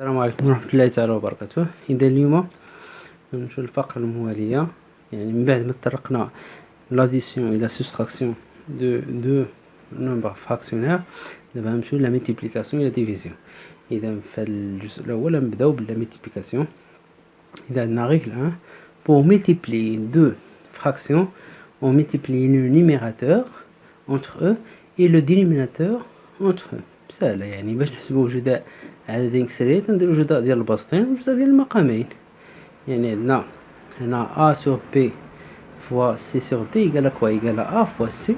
السلام عليكم ورحمة الله تعالى وبركاته. إذا اليوم نمشيو للفقرة الموالية، يعني من بعد ما تطرقنا لاديسيون إلى سوستراكسيون دو نومبر فراكسيونير، دابا نمشيو لا ميتيبليكاسيون إلى ديفيزيون. إذا في الجزء الأول نبداو بلا ميتيبليكاسيون. إذا عندنا ريغل 1 pour multiplier deux fractions on multiplie le numérateur entre eux et le dénominateur entre eux. سهلة، يعني باش نحسبو وجداء عددين كسريين نديرو وجداء ديال البسطين وجداء ديال المقامين. يعني عندنا هنا a sur b fois c sur d يقال كوا يقال a fois c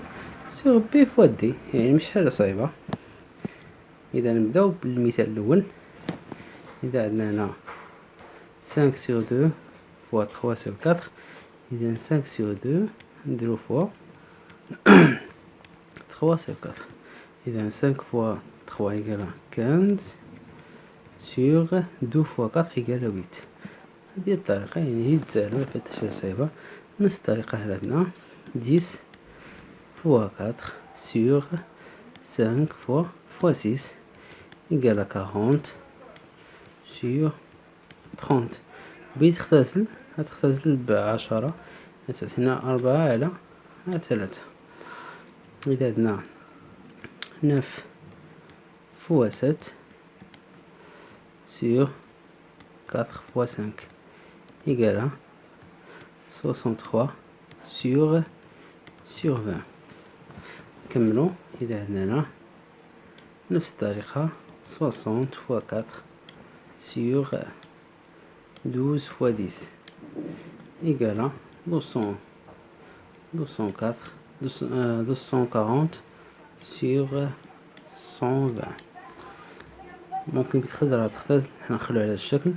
sur b fois d، يعني مش حاجة صعيبة. إذا نبداو بالمثال الأول. إذا عندنا هنا 5 sur 2 fois 3 sur 4، إذا 5 sur 2 نديرو fois 3 sur 4، إذا 5 fois 3 égale 15 sur 2 fois 4 égale 8. هذه الطريقة يعني جد سهلة، مفيهاش حاجة صعيبة. نفس الطريقة هنا 10 fois 4 sur 5 fois 6 égale 40 sur 30. بغيت تختزل غتختزل ب10، هنا 4 على 3. إذا عندنا 9 fois 7 sur 4 fois 5 égale 63 sur 20. نكملو. إذا عندنا هنا نفس الطريقة 60 fois 4 sur 12 fois 10 égale 240 sur 120. ممكن تختزل تختزل، حنا نخلو على الشكل.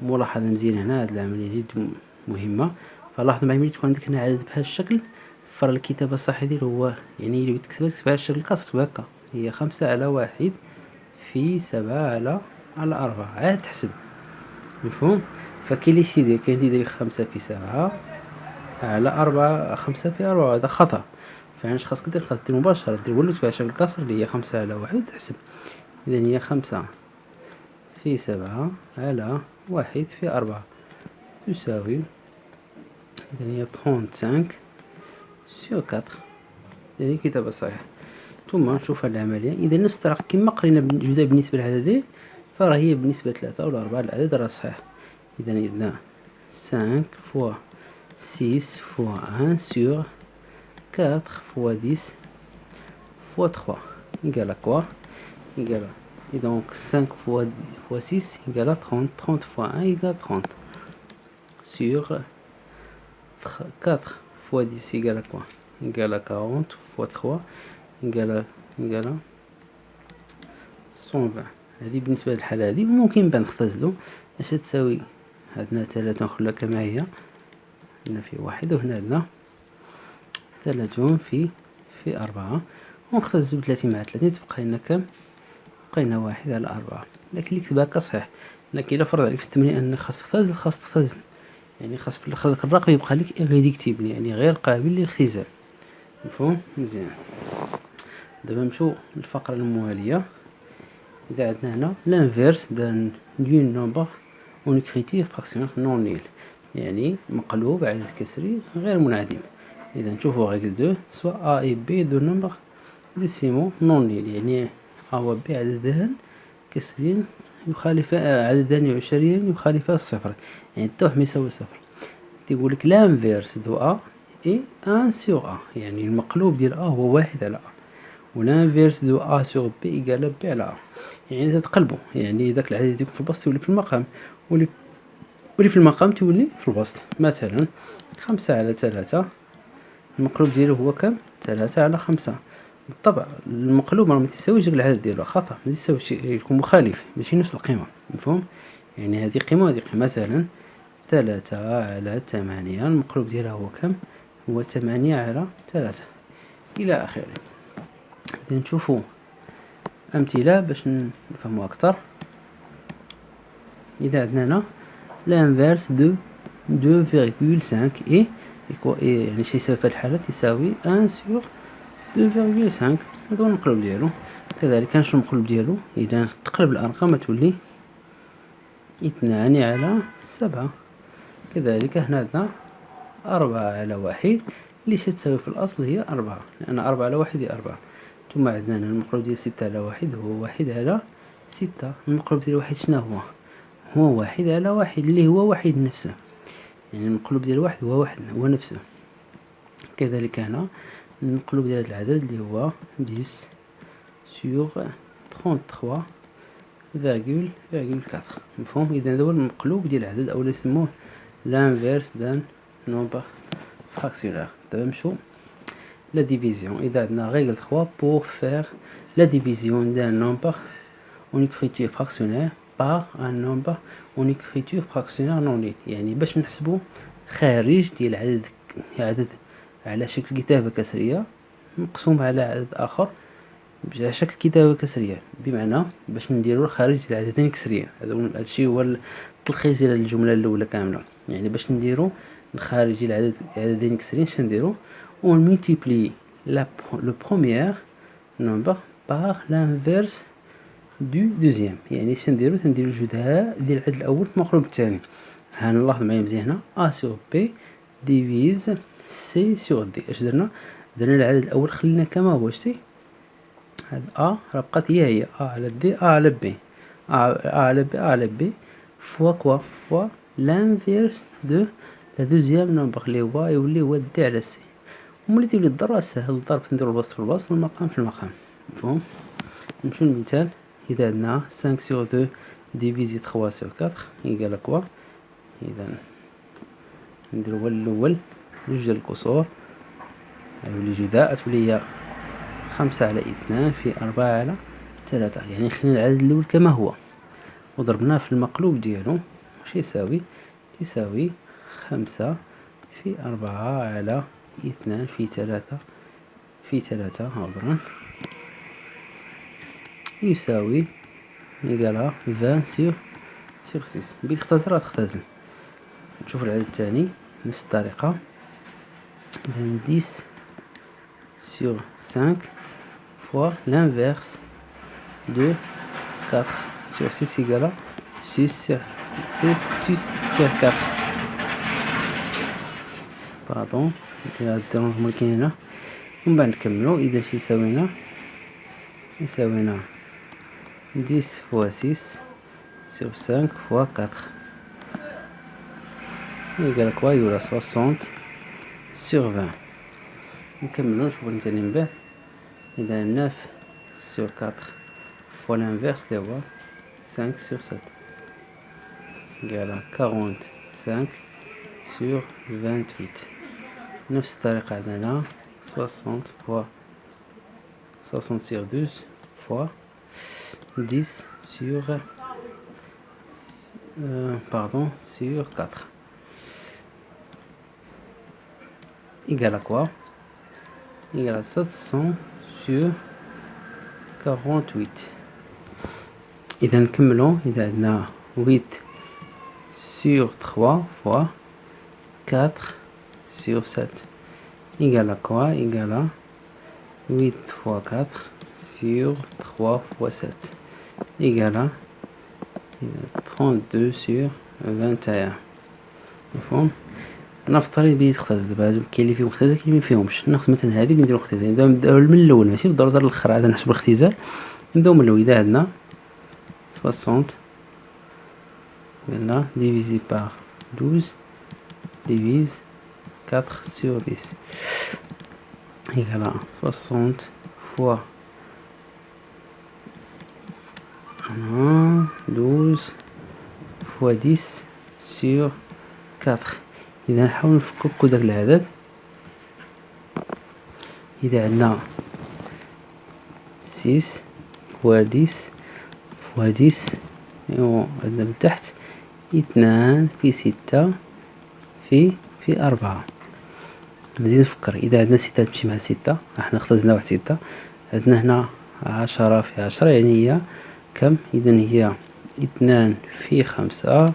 ملاحظة مزيانة هنا، هاد العملية جد مهمة. فلاحظوا معايا ملي تكون عندك هنا عدد بهذا الشكل، فر الكتابة الصح ديالو هو يعني إلا بغيت تكتبها تكتبها على الشكل كتكتبها هكا، هي 5 على 1 في 7 على 4، عاد تحسب. مفهوم؟ فكاين اللي يدير كاين اللي يدير 5 في 7 على 4، 5 في 4، هذا خطأ. فاش خاصك دير مباشرة دير ولو تكتب على شكل كسر اللي هي 5 على 1 تحسب. إذا هي 5 في 7 على 1 في 4 تساوي، إذا هي 35 sur 4. هذه كتابة صحيحة. ثم نشوف هاد العملية. إذا نفس الطريقة كما قرينا جدا بالنسبة للعددين، فراه هي بالنسبة ل3 ولا 4 العدد راه صحيح. إذا عندنا 5 fois 6 fois 1 sur 4 fois 10 fois 3 égale à quoi? Égale et donc 5 fois 6 égale à 30, 30 fois 1 égale 30 sur 4 fois 10 égale à quoi? Égale à 40 fois 3 égale à 120. هذه بالنسبة للحالة هذه. ممكن نختزلو اش تساوي. عندنا 3 نخلوها كما هي، هنا في 1 وهنا عندنا 3 في 4، ونختزلو 30 مع 30 تبقى لنا كم؟ تبقى لنا 1 على 4. لكن اللي كتبها هكا صحيح، لكن إلا فرض عليك في التمرين أنك خاص تختزل، يعني خاص في الآخر داك الرقم يبقى لك irréductible، يعني غير قابل للاختزال. مفهوم؟ مزيان. دابا نمشيو للفقرة الموالية. إذا عندنا هنا l'inverse d'un nombre on écrit fractionnel non nul، يعني مقلوب عدد كسري غير منعدم. إذا نشوفو ريغل 2 soit a et b de nombres décimaux non nuls، يعني a و b عددان كسرين عددان عشريين يخالفا الصفر، يعني حتى واحد ما يساوي صفر. تيقولك l'inverse de a est 1 sur a، يعني المقلوب ديال a هو 1 على a، و l'inverse de a sur b égale b على a. يعني تتقلبوا، يعني داك العدد يكون في البسط يولي في المقام، واللي في المقام تولي في البسط. مثلا 5 على 3 المقلوب ديالو هو كم؟ 3 على 5. بالطبع المقلوب راه ما تساويش داك العدد ديالو، خطأ، ما تساويش، يكون مخالف، ماشي نفس القيمة. مفهوم؟ يعني هذه قيمة وهذه قيمة. مثلا 3 على 8 المقلوب ديالها هو كم؟ هو 8 على 3 إلى آخره. إذا نشوفوا أمثلة باش نفهموا أكثر. إذا عندنا هنا l'inverse de 2,5 et يعني شي يساوي في هذه الحالة تساوي 1 sur 2,5. هذا هو المقلوب ديالو. كذلك نشوف المقلوب ديالو. إذا تقلب الأرقام تولي 2 على 7. كذلك هنا عندنا 4 على 1 اللي تساوي في الأصل هي 4، لأن 4 على 1 هي 4. ثم عندنا المقلوب ديال 6 على 1 هو 1 على 6. المقلوب ديال 1 شنو هو؟ هو 1 على 1 اللي هو 1 نفسه، يعني المقلوب ديال 1 هو 1 هو نفسه. كذلك هنا المقلوب ديال العدد اللي هو 10 sur 33,4. مفهوم؟ إذا هذا هو المقلوب ديال العدد، أو يسموه l'inverse d'un nombre fractionnaire. دابا نمشيو la division. إذا عندنا règle 3 pour faire la division d'un nombre en écriture fractionnaire par un nombre en écriture fractionnaire non nulle. يعني باش نحسبوا خارج ديال عدد على شكل كتابة كسرية مقسوم على عدد آخر على شكل كتابة كسرية، بمعنى باش نديرو الخارج ديال العددين كسريين. هذا الشيء هو التلخيص ديال الجملة الأولى كاملة. يعني باش نديرو الخارج ديال العددين كسريين شنديرو؟ on multiplie le premier nombre par l'inverse du deuxième. يعني تنديرو الجداء ديال العدد الأول في المقلوب الثاني. هنلاحظ معايا مزيان هنا a sur b divise c sur d. اش درنا العدد الأول خلينا كما هو. شتي هاد a راه بقات هي a على d a على b a على b fois quoi fois l'inverse de la deuxième nombre اللي هو يولي هو d على c. وملي تولي الضرب سهل، الضرب نديرو البسط في البسط والمقام في المقام. مفهوم؟ نمشيو للمثال. إذا عندنا 5 sur 2 divisé 3 sur 4 يقال كوا. إذا نديرو هو الأول جوج ديال الكسور يولي جداء تولي هي 5 على 2 في 4 على 3. يعني خلينا العدد الأول كما هو وضربناه في المقلوب ديالو. واش يساوي؟ يساوي 5 في 4 على 2 في 3 عذرا يساوي يقال 20 sur 6. بالاختصار تختزن. نشوف العدد الثاني نفس الطريقة. إذا 10 sur 5 fois l'inverse de 4 sur 6 égale 6 sur 4. باردون الدرونجمون كاين هنا. ومن بعد نكملو. إذا يساوينا 10 fois 6 sur 5 fois 4 يقال كوا يولي 60 sur 20. نكملو نشوفو المثال من بعد. إذا 9 sur 4 fois l'inverse اللي هو 5 sur 7 يقال 45 sur 28. نفس الطريقة عندنا 60 fois 60 sur 12 fois 10 sur sur 4 égale à quoi? Égale à 700 sur 48. إذا نكملو. إذا عندنا 8 sur 3 fois 4 sur 7 égale à quoi? Égale à 8 fois 4 sur 3 fois 7 égale à 32 sur 21. مفهوم؟ نفترض بلي تختزل. دابا هادو كاين اللي فيهم اختزال كاين اللي مفيهمش. ناخد مثلا هادي نديرو اختزال. نبداو من الاول ماشي بالضرورة الاخر عاد نحسب الاختزال. نبداو من الاول. اذا عندنا 60 قلنا divisé par 12 divise 4 sur 10 égale à 60 fois 12 fois 10 sur 4. إذا نحاول نفككو داك العدد. إذا عندنا 6 fois 10 fois 10 عندنا من تحت 2 في 6 في 4. نزيد نفكر. إذا عندنا 6 تمشي مع 6 احنا اختزلنا واحد 6. عندنا هنا 10 في 10 يعني هي كم؟ إذا هي 2 في 5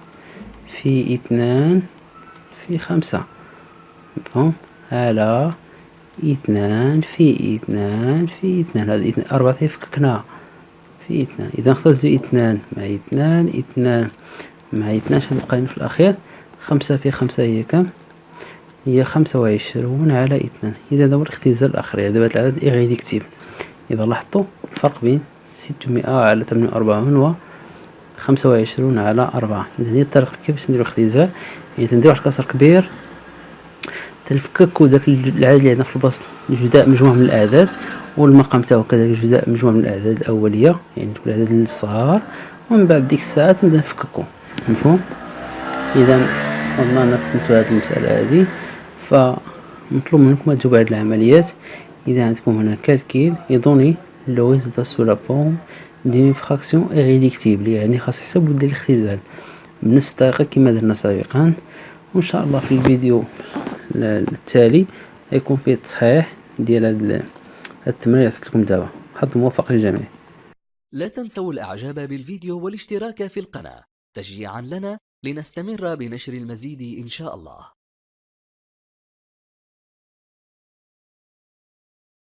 في 2 في 5. مفهوم؟ على 2 في 2 في 2. هذا 4 فككناها في 2. إذا اختزلوا 2 مع 2 2 معايا 12 بقاين في الأخير. 5 في 5 هي كام؟ هي 25 على 2. إذا هذا هو الاختزال الأخير. هذا العدد إيريديكتيف. إذا لاحظتوا الفرق بين 600 على 48 و 25 على 4. إذا هي الطريقة كيفاش نديرو اختزال. يعني تندير واحد الكسر كبير، تنفككو داك العدد اللي عندنا في البسط جزء مجموع من الأعداد، والمقام تاعو كذلك جزء مجموع من الأعداد الأولية، يعني تكون الأعداد الصغار، ومن بعد ديك الساعة تبدا نفككو. مفهوم؟ إذا أظن فهمتوا هذه المسألة هذه. فمطلوب منكم تجاوبوا على العمليات. إذا عندكم هنا كالكيل يدوني لو ريزلتا سو لا فورم دي فراكسيون إيريديكتيبل، يعني خاص حساب ودير الاختزال بنفس الطريقة كما درنا سابقا. وإن شاء الله في الفيديو التالي يكون فيه تصحيح ديال هاد التمرين اللي عطيت لكم دابا. حظ موفق للجميع. لا تنسوا الإعجاب بالفيديو والاشتراك في القناة تشجيعا لنا لنستمر بنشر المزيد إن شاء الله.